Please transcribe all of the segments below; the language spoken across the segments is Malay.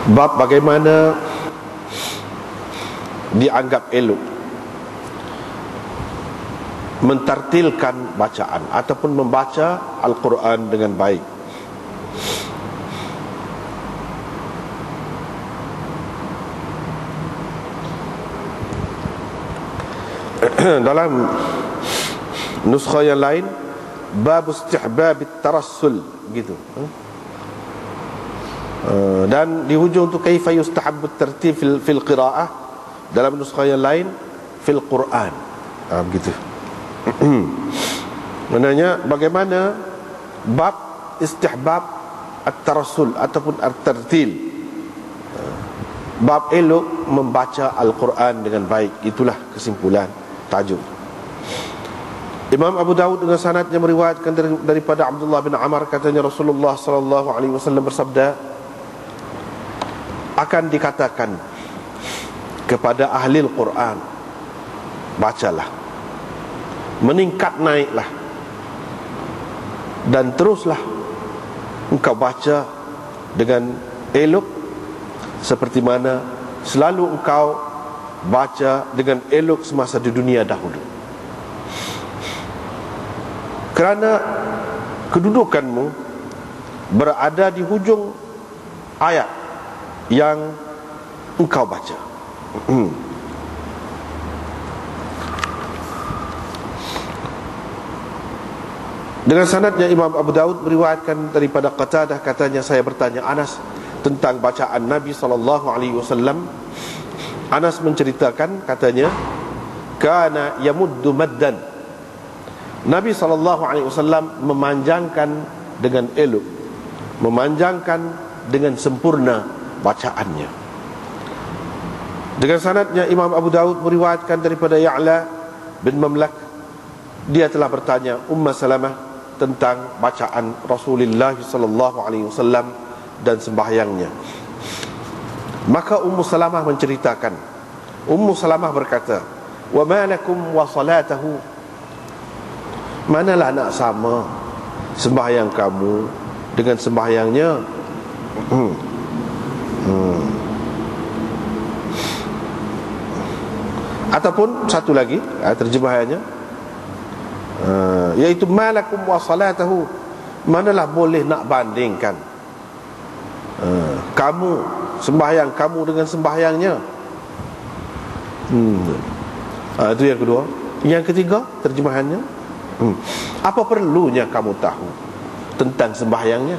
Bab bagaimana dianggap elok mentartilkan bacaan ataupun membaca Al-Quran dengan baik. Dalam nuskha yang lain, bab istihbab at-tarassul gitu. Dan di hujung tu kaifa yustahabbu at-tartib fil qiraah, dalam nuskha yang lain fil Quran. Begitu. Maknanya bagaimana bab istihbab at-tarassul ataupun at-tartil, bab elok membaca Al-Quran dengan baik. Itulah kesimpulan tajuk. Imam Abu Dawud dengan sanadnya meriwayatkan daripada Abdullah bin Amr, katanya Rasulullah sallallahu alaihi wasallam bersabda, akan dikatakan kepada ahli Al-Quran, bacalah, meningkat naiklah, dan teruslah engkau baca dengan elok seperti mana selalu engkau baca dengan elok semasa di dunia dahulu. Kerana kedudukanmu berada di hujung ayat yang engkau baca. Dengan sanadnya Imam Abu Dawud meriwayatkan daripada Qatadah, katanya saya bertanya Anas tentang bacaan Nabi SAW. Anas menceritakan, katanya, kana yamuddu maddan, Nabi SAW memanjangkan dengan elok, memanjangkan dengan sempurna bacaannya. Dengan sanadnya Imam Abu Dawud meriwayatkan daripada Ya'la bin Mamlak, dia telah bertanya Ummu Salamah tentang bacaan Rasulullah SAW dan sembahyangnya. Maka Ummu Salamah menceritakan, Ummu Salamah berkata, wa ma lakum wa salatahu, manalah nak sama sembahyang kamu dengan sembahyangnya. Ataupun satu lagi terjemahannya, iaitu malakum wa salatahu, manalah boleh nak bandingkan kamu, sembahyang kamu dengan sembahyangnya. Itu yang kedua. Yang ketiga terjemahannya, apa perlunya kamu tahu tentang sembahyangnya?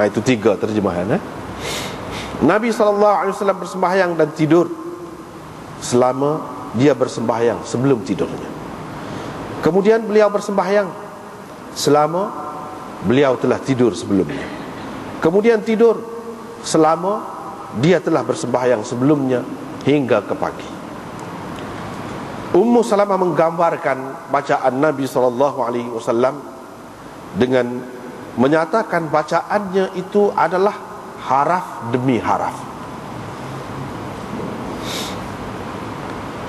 Itu tiga terjemahan. Nabi SAW bersembahyang dan tidur selama dia bersembahyang sebelum tidurnya. Kemudian beliau bersembahyang selama beliau telah tidur sebelumnya. Kemudian tidur selama dia telah bersembahyang sebelumnya hingga ke pagi. Ummu Salamah menggambarkan bacaan Nabi SAW dengan menyatakan bacaannya itu adalah haraf demi haraf.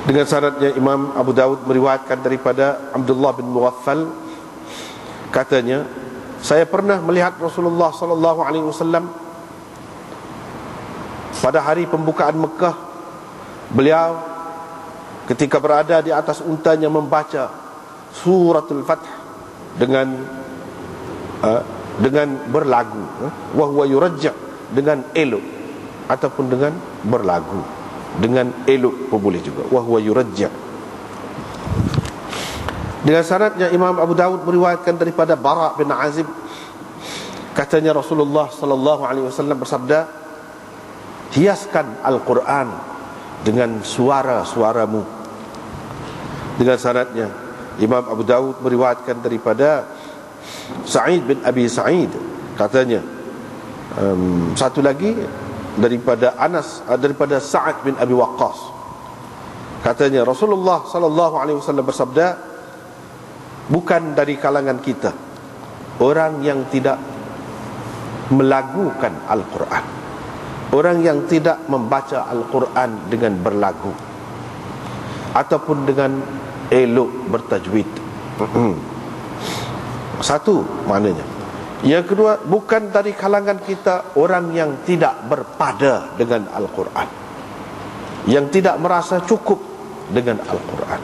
Dengan sanadnya Imam Abu Dawud meriwayatkan daripada Abdullah bin Mughaffal, katanya, saya pernah melihat Rasulullah SAW pada hari pembukaan Mekah. Beliau ketika berada di atas untanya membaca suratul Fath dengan berlagu, wa huwa yurajja, dengan elok ataupun dengan berlagu, dengan elok pun boleh juga, wa huwa yurajja. Dengan sanadnya Imam Abu Dawud meriwayatkan daripada Bara' bin Azib, katanya Rasulullah SAW bersabda, hiaskan Al-Quran dengan suara-suaramu. Dengan sanadnya Imam Abu Dawud meriwayatkan daripada Sa'id bin Abi Sa'id, katanya, satu lagi daripada Anas, daripada Sa'ad bin Abi Waqqas, katanya Rasulullah SAW bersabda, bukan dari kalangan kita orang yang tidak melagukan Al-Quran, orang yang tidak membaca Al-Quran dengan berlagu ataupun dengan elok bertajwid. Satu maknanya. Yang kedua, bukan dari kalangan kita orang yang tidak berpada dengan Al-Quran, yang tidak merasa cukup dengan Al-Quran,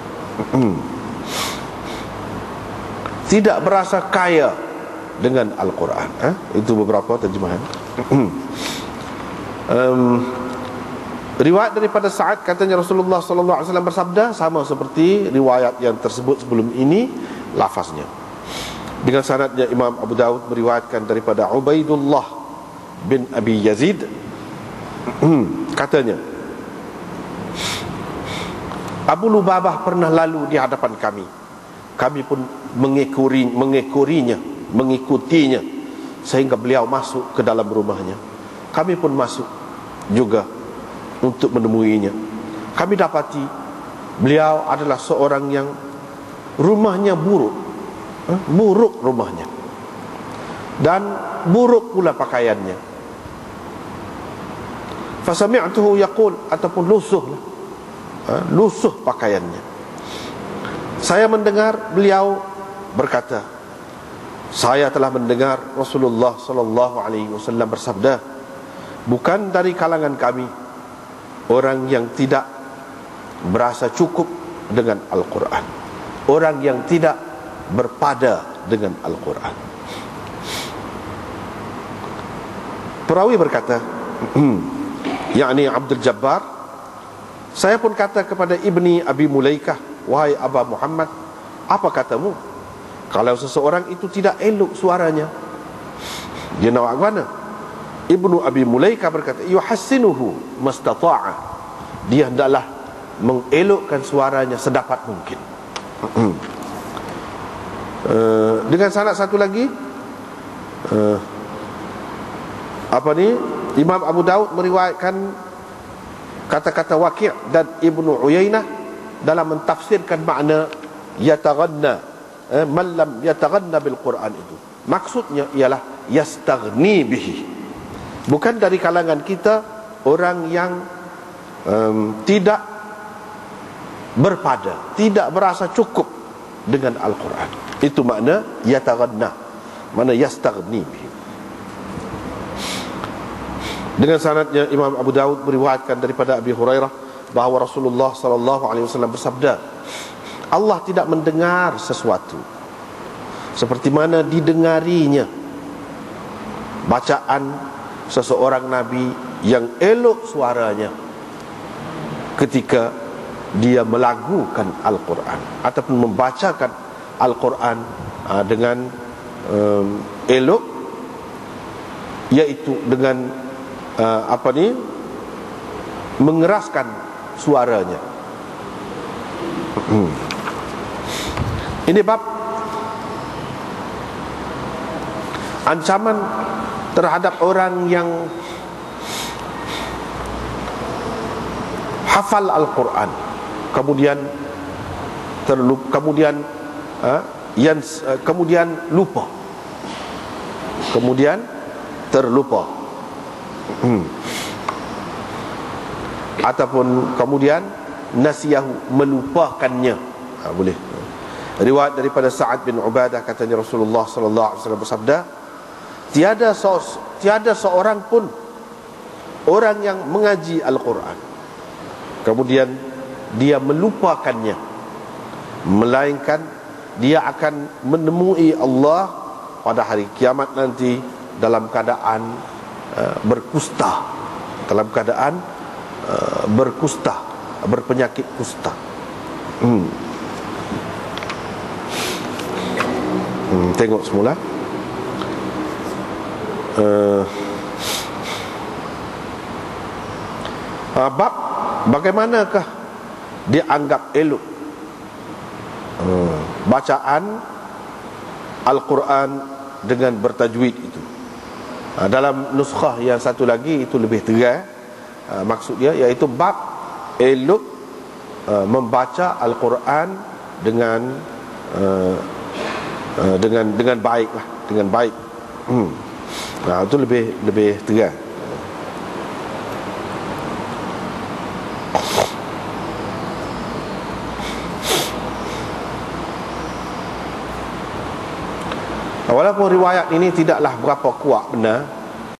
tidak merasa kaya dengan Al-Quran. Itu beberapa terjemahan. Riwayat daripada Sa'ad, katanya Rasulullah sallallahu alaihi wasallam bersabda, sama seperti riwayat yang tersebut sebelum ini lafaznya. Dengan sanadnya Imam Abu Daud meriwayatkan daripada Ubaidullah bin Abi Yazid, katanya, Abu Lubabah pernah lalu di hadapan kami. Kami pun mengikutinya sehingga beliau masuk ke dalam rumahnya. Kami pun masuk juga untuk menemuinya. Kami dapati beliau adalah seorang yang rumahnya buruk, buruk rumahnya, dan buruk pula pakaiannya. Fasami'tuhu yaqul, ataupun lusuh pakaiannya. Saya mendengar beliau berkata, saya telah mendengar Rasulullah sallallahu alaihi wasallam bersabda, bukan dari kalangan kami orang yang tidak berasa cukup dengan Al-Quran, orang yang tidak berpada dengan Al-Quran. Perawi berkata, yakni Abdul Jabbar, saya pun kata kepada Ibni Abi Mulaikah, wahai Aba Muhammad, apa katamu kalau seseorang itu tidak elok suaranya? Dia nak mana? Ibnu Abi Mulaikah berkata, yuhassinuhu mastata'a, dia hendaklah mengelokkan suaranya sedapat mungkin. Dengan sanad satu lagi, Imam Abu Daud meriwayatkan kata-kata Waqi' dan Ibnu Uyainah dalam mentafsirkan makna yataghanna, man lam yataghanna bil Quran itu. Maksudnya ialah yastaghni bihi. Bukan dari kalangan kita orang yang tidak berpada, tidak merasa cukup dengan Al-Quran. Itu makna yataghanna, makna yastaghni bihi. Dengan sanadnya Imam Abu Daud meriwayatkan daripada Abi Hurairah bahawa Rasulullah sallallahu alaihi wasallam bersabda, Allah tidak mendengar sesuatu seperti mana didengarinya bacaan seseorang nabi yang elok suaranya ketika dia melagukan Al-Quran ataupun membacakan Al-Quran dengan elok, iaitu dengan mengeraskan suaranya. Ini bab ancaman terhadap orang yang hafal Al-Quran kemudian lupa, kemudian terlupa, ataupun kemudian nasiyahu, melupakannya. Boleh. Riwayat daripada Sa'ad bin Ubadah, katanya Rasulullah sallallahu alaihi wasallam bersabda, tiada seorang pun orang yang mengaji Al-Quran kemudian dia melupakannya, melainkan dia akan menemui Allah pada hari kiamat nanti dalam keadaan berkusta, dalam keadaan berkusta, berpenyakit kusta. Tengok semula. Bab bagaimanakah dia anggap elok bacaan Al-Quran dengan bertajwid itu. Dalam nuskhah yang satu lagi itu lebih tegas maksud dia, iaitu bab elok membaca Al-Quran dengan baik lah, dengan baik. Itu lebih tegas. Walaupun riwayat ini tidaklah berapa kuat benar,